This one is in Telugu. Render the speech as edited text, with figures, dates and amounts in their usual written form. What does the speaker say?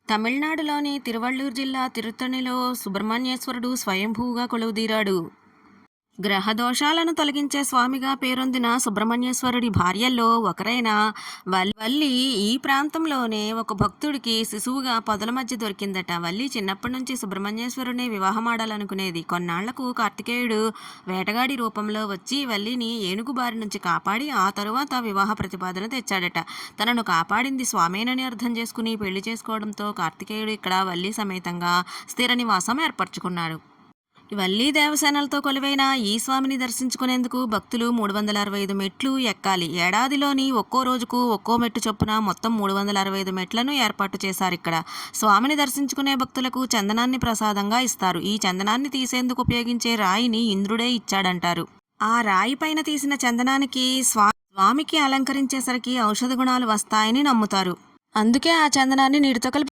తమిళనాడులోని తిరువళ్ళూరు జిల్లా తిరుత్తణిలో సుబ్రహ్మణ్యేశ్వరుడు స్వయంభూగా కొలువుదీరాడు. గ్రహదోషాలను తొలగించే స్వామిగా పేరొందిన సుబ్రహ్మణ్యేశ్వరుడి భార్యల్లో ఒకరైన వల్లి ఈ ప్రాంతంలోనే ఒక భక్తుడికి శిశువుగా పొదల మధ్య దొరికిందట. వల్లి చిన్నప్పటి నుంచి సుబ్రహ్మణ్యేశ్వరుని వివాహమాడాలనుకునేది. కొన్నాళ్లకు కార్తికేయుడు వేటగాడి రూపంలో వచ్చి వల్లిని ఏనుగు బారి నుంచి కాపాడి ఆ తరువాత వివాహ ప్రతిపాదన తెచ్చాడట. తనను కాపాడింది స్వామేనని అర్థం చేసుకుని పెళ్లి చేసుకోవడంతో కార్తికేయుడు ఇక్కడ వల్లి సమేతంగా స్థిర నివాసం ఏర్పరచుకున్నాడు. వల్లీ దేవసేనలతో కొలువైన ఈ స్వామిని దర్శించుకునేందుకు భక్తులు 365 మెట్లు ఎక్కాలి. ఏడాదిలోని ఒక్కో రోజుకు ఒక్కో మెట్టు చొప్పున మొత్తం 365 మెట్లను ఏర్పాటు చేశారిక్కడ. స్వామిని దర్శించుకునే భక్తులకు చందనాన్ని ప్రసాదంగా ఇస్తారు. ఈ చందనాన్ని తీసేందుకు ఉపయోగించే రాయిని ఇంద్రుడే ఇచ్చాడంటారు. ఆ రాయి పైన తీసిన చందనానికి స్వామికి అలంకరించేసరికి ఔషధ గుణాలు వస్తాయని నమ్ముతారు. అందుకే ఆ చందనాన్ని నీటితో కలిపి